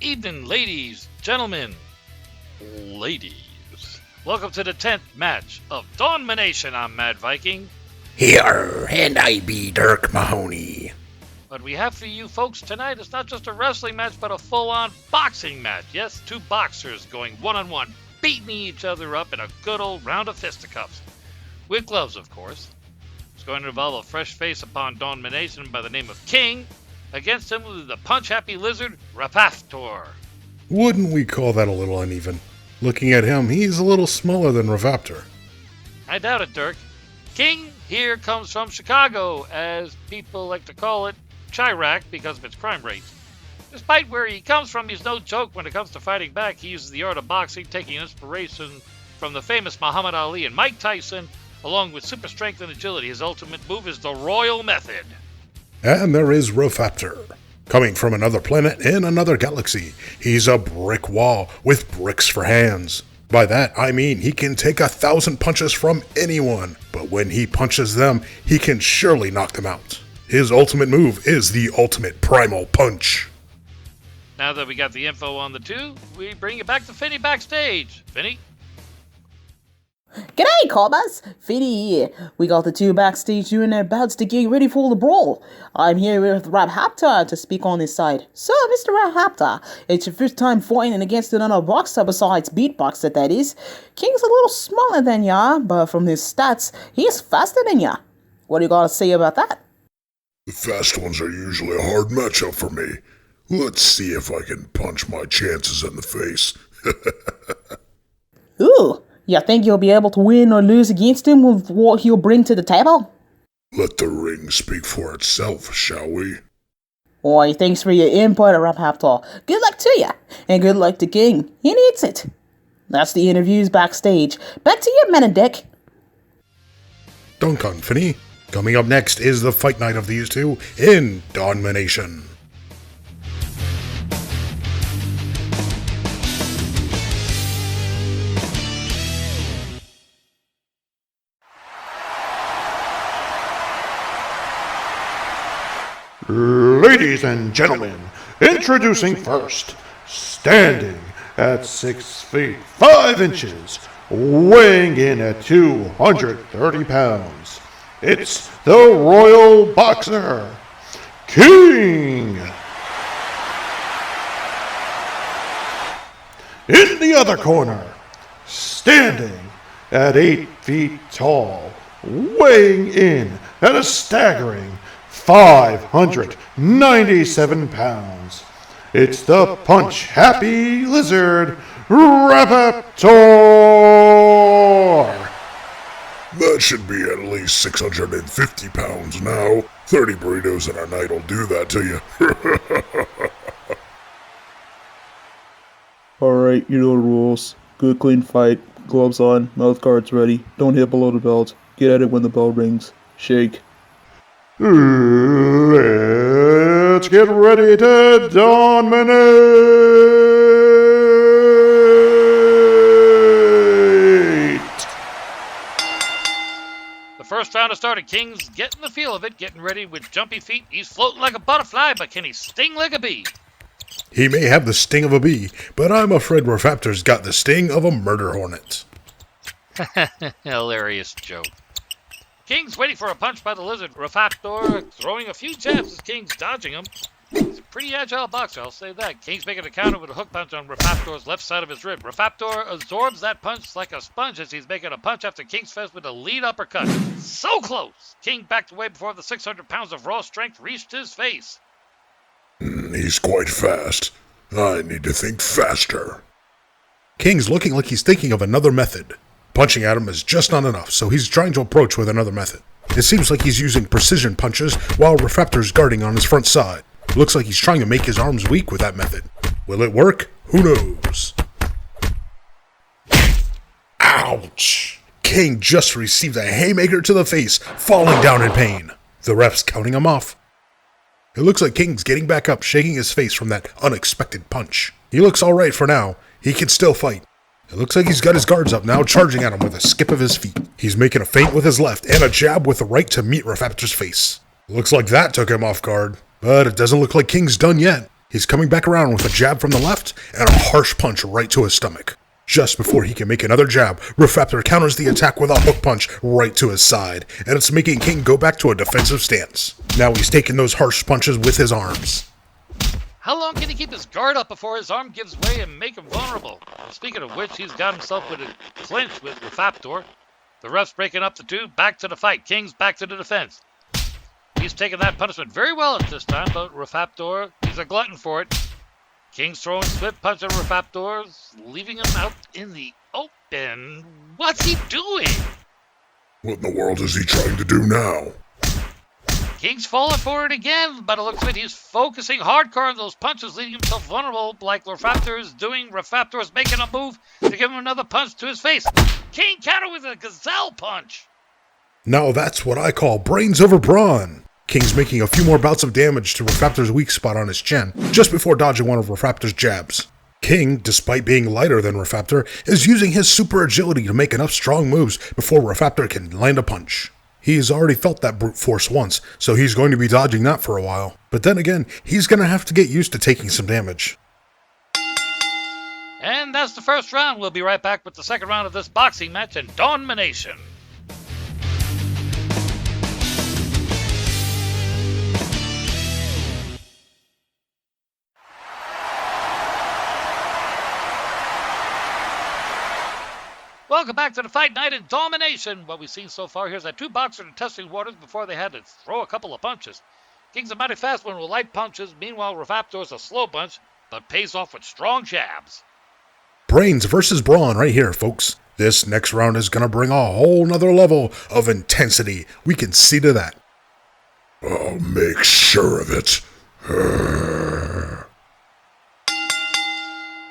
evening, ladies, gentlemen, ladies. Welcome to the 10th match of Dawnmination. I'm Mad Viking. Here, and I be Dirk Mahoney. What we have for you folks tonight is not just a wrestling match, but a full-on boxing match. Yes, two boxers going one-on-one, beating each other up in a good old round of fisticuffs. With gloves, of course. It's going to involve a fresh face upon Dawnmination by the name of King, against him with the punch-happy lizard, Raphaptor. Wouldn't we call that a little uneven? Looking at him, he's a little smaller than Raphaptor. I doubt it, Dirk. King here comes from Chicago, as people like to call it, Chirac, because of its crime rates. Despite where he comes from, he's no joke when it comes to fighting back. He uses the art of boxing, taking inspiration from the famous Muhammad Ali and Mike Tyson, along with super strength and agility. His ultimate move is the Royal Method. And there is Raphaptor. Coming from another planet in another galaxy, he's a brick wall with bricks for hands. By that, I mean he can take 1,000 punches from anyone, but when he punches them, he can surely knock them out. His ultimate move is the ultimate primal punch. Now that we got the info on the two, we bring it back to Finny backstage. Finny? G'day, cobbers! Finny here. We got the two backstage doing their bouts to get ready for the brawl. I'm here with Raphaptor to speak on his side. So, Mr. Raphaptor, it's your first time fighting against another boxer besides beatboxer, that is. King's a little smaller than ya, but from his stats, he's faster than ya. What do you gotta say about that? The fast ones are usually a hard matchup for me. Let's see if I can punch my chances in the face. Ooh, you think you'll be able to win or lose against him with what he'll bring to the table? Let the ring speak for itself, shall we? Oi, thanks for your input, Raphaptor. Good luck to ya, and good luck to King. He needs it. That's the interviews backstage. Back to you, Menedick. Duncan, Finny. Coming up next is the fight night of these two in Dawnmination. Ladies and gentlemen, introducing first, standing at 6 feet 5 inches, weighing in at 230 pounds, it's the Royal Boxer, King. In the other corner, standing at 8 feet tall, weighing in at a staggering 597 pounds. It's the punch-happy lizard, Raphaptor! That should be at least 650 pounds now. 30 burritos in a night will do that to you. Alright, you know the rules. Good clean fight, gloves on, mouth guards ready, don't hit below the belt, get at it when the bell rings, shake. Let's get ready to dominate! The first round has started. King's getting the feel of it, getting ready with jumpy feet. He's floating like a butterfly, but can he sting like a bee? He may have the sting of a bee, but I'm afraid Raphaptor's got the sting of a murder hornet. Hilarious joke. King's waiting for a punch by the lizard. Raphaptor throwing a few jabs as King's dodging him. He's a pretty agile boxer, I'll say that. King's making a counter with a hook punch on Raphaptor's left side of his rib. Raphaptor absorbs that punch like a sponge as he's making a punch after King's fist with a lead uppercut. So close! King backed away before the 600 pounds of raw strength reached his face. He's quite fast. I need to think faster. King's looking like he's thinking of another method. Punching at him is just not enough, so he's trying to approach with another method. It seems like he's using precision punches while Raphaptor's guarding on his front side. Looks like he's trying to make his arms weak with that method. Will it work? Who knows? Ouch! King just received a haymaker to the face, falling down in pain. The ref's counting him off. It looks like King's getting back up, shaking his face from that unexpected punch. He looks alright for now. He can still fight. It looks like he's got his guards up now, charging at him with a skip of his feet. He's making a feint with his left and a jab with the right to meet Raphaptor's face. Looks like that took him off guard, but it doesn't look like King's done yet. He's coming back around with a jab from the left and a harsh punch right to his stomach. Just before he can make another jab, Raphaptor counters the attack with a hook punch right to his side, and it's making King go back to a defensive stance. Now he's taking those harsh punches with his arms. How long can he keep his guard up before his arm gives way and make him vulnerable? Speaking of which, he's got himself with a clinch with Raphaptor. The ref's breaking up the two, back to the fight. King's back to the defense. He's taking that punishment very well at this time, but Raphaptor, he's a glutton for it. King's throwing swift punch at Raphaptor, leaving him out in the open. What's he doing? What in the world is he trying to do now? King's falling for it again, but it looks like he's focusing hardcore on those punches, leaving himself vulnerable like Raphaptor is doing. Raphaptor is making a move to give him another punch to his face. King counter with a gazelle punch. Now that's what I call brains over brawn. King's making a few more bouts of damage to Raphaptor's weak spot on his chin, just before dodging one of Raphaptor's jabs. King, despite being lighter than Raphaptor, is using his super agility to make enough strong moves before Raphaptor can land a punch. He's already felt that brute force once, so he's going to be dodging that for a while. But then again, he's going to have to get used to taking some damage. And that's the first round. We'll be right back with the second round of this boxing match in Dawnmination. Welcome back to the fight night in Dawnmination. What we've seen so far here is that two boxers are testing waters before they had to throw a couple of punches. King's a mighty fast one with light punches. Meanwhile, Raphaptor's a slow punch, but pays off with strong jabs. Brains versus brawn right here, folks. This next round is going to bring a whole nother level of intensity. We can see to that. I'll make sure of it.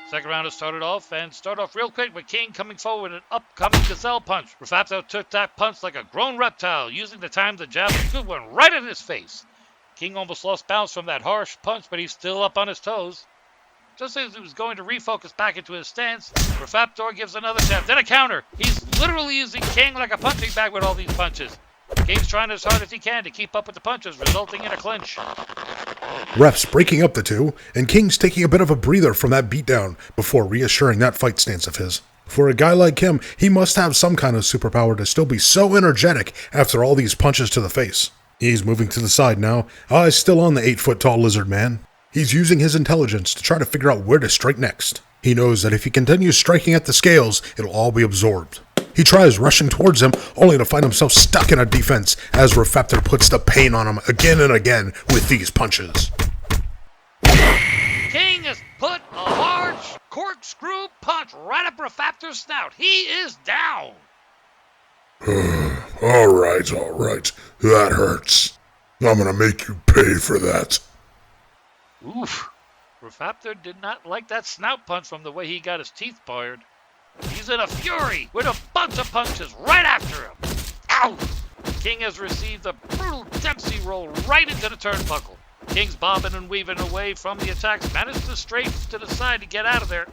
Second round has started off, and start off real quick with King coming forward with an upcoming gazelle punch. Raphaptor took that punch like a grown reptile, using the time to jab a good one right in his face. King almost lost balance from that harsh punch, but he's still up on his toes. Just as he was going to refocus back into his stance, Raphaptor gives another jab, then a counter. He's literally using King like a punching bag with all these punches. King's trying as hard as he can to keep up with the punches, resulting in a clinch. Ref's breaking up the two, and King's taking a bit of a breather from that beatdown before reassuring that fight stance of his. For a guy like him, he must have some kind of superpower to still be so energetic after all these punches to the face. He's moving to the side now, eyes still on the 8-foot-tall lizard man. He's using his intelligence to try to figure out where to strike next. He knows that if he continues striking at the scales, it'll all be absorbed. He tries rushing towards him, only to find himself stuck in a defense as Raphaptor puts the pain on him again and again with these punches. King has put a large corkscrew punch right up Raphaptor's snout. He is down. All right. That hurts. I'm gonna make you pay for that. Oof. Raphaptor did not like that snout punch from the way he got his teeth bared. He's in a fury with a bunch of punches right after him. Ow! King has received a brutal Dempsey roll right into the turnbuckle. King's bobbing and weaving away from the attacks, managed to stray to the side to get out of there.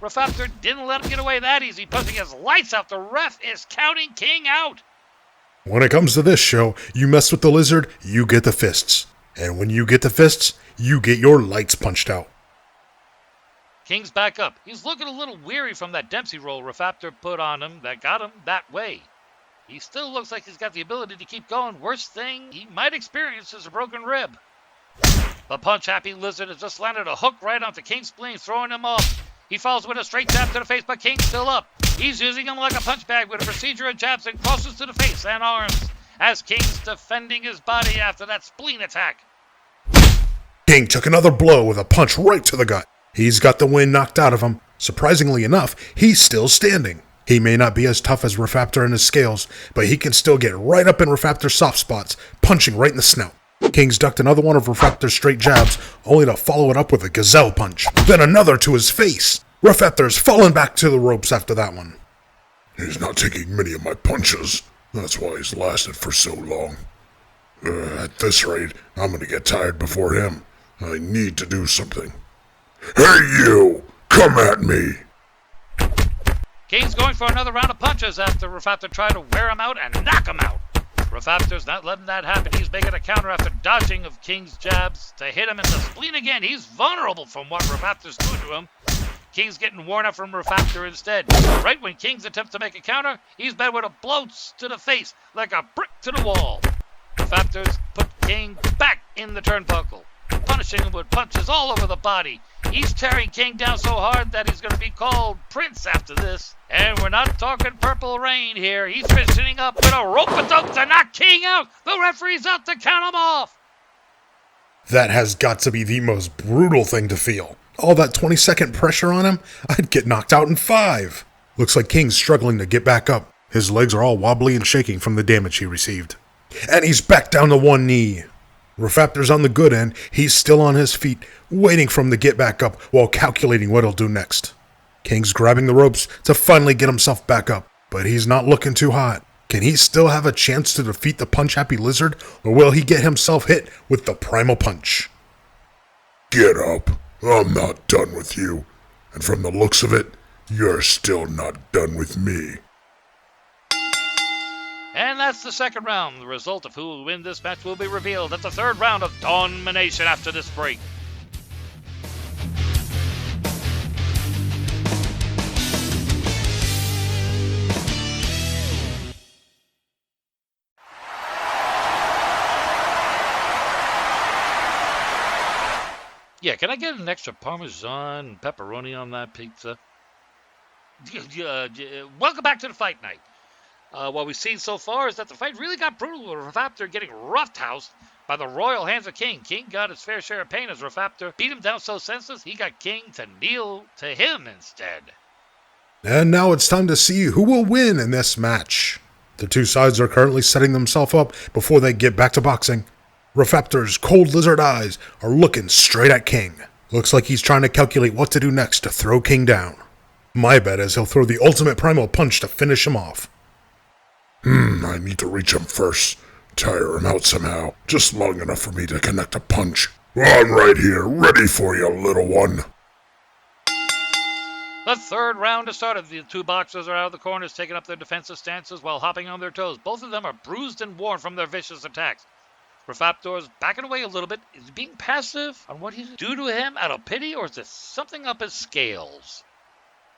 Raphaptor didn't let him get away that easy, punching his lights out. The ref is counting King out. When it comes to this show, you mess with the lizard, you get the fists. And when you get the fists, you get your lights punched out. King's back up. He's looking a little weary from that Dempsey roll Raphaptor put on him that got him that way. He still looks like he's got the ability to keep going. Worst thing he might experience is a broken rib. The punch-happy lizard has just landed a hook right onto King's spleen, throwing him off. He falls with a straight jab to the face, but King's still up. He's using him like a punch bag with a procedure of jabs and crosses to the face and arms as King's defending his body after that spleen attack. King took another blow with a punch right to the gut. He's got the wind knocked out of him. Surprisingly enough, he's still standing. He may not be as tough as Raphaptor in his scales, but he can still get right up in Raphaptor's soft spots, punching right in the snout. King's ducked another one of Raphaptor's straight jabs, only to follow it up with a gazelle punch, then another to his face. Raphaptor's fallen back to the ropes after that one. He's not taking many of my punches. That's why he's lasted for so long. At this rate, I'm gonna get tired before him. I need to do something. Hey you! Come at me! King's going for another round of punches after Raphaptor tried to wear him out and knock him out. Raphaptor's not letting that happen. He's making a counter after dodging of King's jabs to hit him in the spleen again. He's vulnerable from what Raphaptor's doing to him. King's getting worn out from Raphaptor instead. Right when King's attempts to make a counter, he's met with a blow to the face like a brick to the wall. Raphaptor's put King back in the turnbuckle, punishing him with punches all over the body. He's tearing King down so hard that he's going to be called Prince after this. And we're not talking Purple Rain here. He's finishing up with a rope-a-dope to knock King out. The referee's out to count him off. That has got to be the most brutal thing to feel. All that 20-second pressure on him, I'd get knocked out in 5. Looks like King's struggling to get back up. His legs are all wobbly and shaking from the damage he received. And he's back down to one knee. Raphaptor's on the good end. He's still on his feet, waiting for him to get back up while calculating what he'll do next. King's grabbing the ropes to finally get himself back up, but he's not looking too hot. Can he still have a chance to defeat the punch-happy lizard, or will he get himself hit with the primal punch? Get up. I'm not done with you. And from the looks of it, you're still not done with me. And that's the second round. The result of who will win this match will be revealed at the third round of Dawnmination after this break. Yeah, can I get an extra Parmesan and pepperoni on that pizza? Welcome back to the fight night. What we've seen so far is that the fight really got brutal with Raphaptor getting roughhoused by the royal hands of King. King got his fair share of pain as Raphaptor beat him down so senseless, he got King to kneel to him instead. And now it's time to see who will win in this match. The two sides are currently setting themselves up before they get back to boxing. Raphaptor's cold lizard eyes are looking straight at King. Looks like he's trying to calculate what to do next to throw King down. My bet is he'll throw the ultimate primal punch to finish him off. I need to reach him first. Tire him out somehow. Just long enough for me to connect a punch. I'm right here, ready for you, little one. The third round has started. The two boxers are out of the corners, taking up their defensive stances while hopping on their toes. Both of them are bruised and worn from their vicious attacks. Raphaptor's backing away a little bit. Is he being passive on what he's due to him out of pity, or is this something up his scales?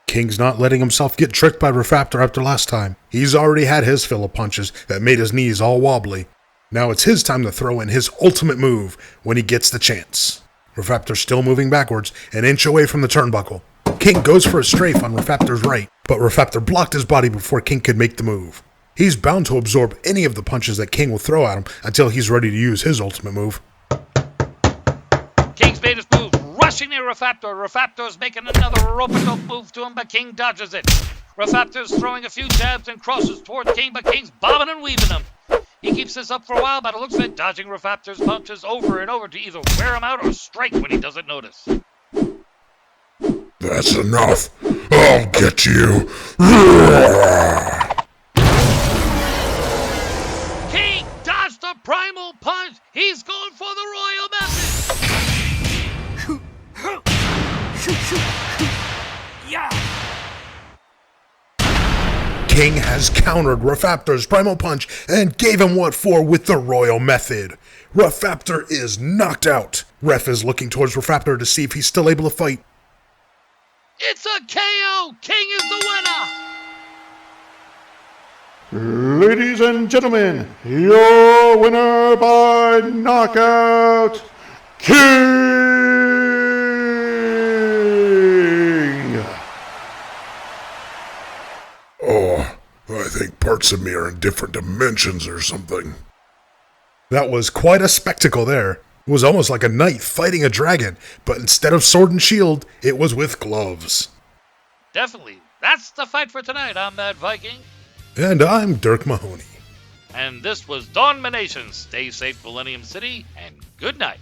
King's not letting himself get tricked by Raphaptor after last time. He's already had his fill of punches that made his knees all wobbly. Now it's his time to throw in his ultimate move when he gets the chance. Raphaptor's still moving backwards, an inch away from the turnbuckle. King goes for a strafe on Raphaptor's right, but Raphaptor blocked his body before King could make the move. He's bound to absorb any of the punches that King will throw at him until he's ready to use his ultimate move. King's made his move, rushing near Raphaptor. Raphaptor's making another rope-a-dope move to him, but King dodges it. Raphaptor's throwing a few jabs and crosses toward King, but King's bobbing and weaving him. He keeps this up for a while, but it looks like dodging Raphaptor's punches over and over to either wear him out or strike when he doesn't notice. That's enough. I'll get you. King dodged the primal punch. He's going for the royal method. King has countered Raphaptor's primal punch and gave him what for with the royal method. Raphaptor is knocked out. Ref is looking towards Raphaptor to see if he's still able to fight. It's a KO. King is the winner. Ladies and gentlemen, your winner by knockout, King! Oh, I think parts of me are in different dimensions or something. That was quite a spectacle there. It was almost like a knight fighting a dragon, but instead of sword and shield, it was with gloves. Definitely. That's the fight for tonight. I'm Mad Viking. And I'm Dirk Mahoney. And this was Dawnmination. Stay safe, Millennium City, and good night.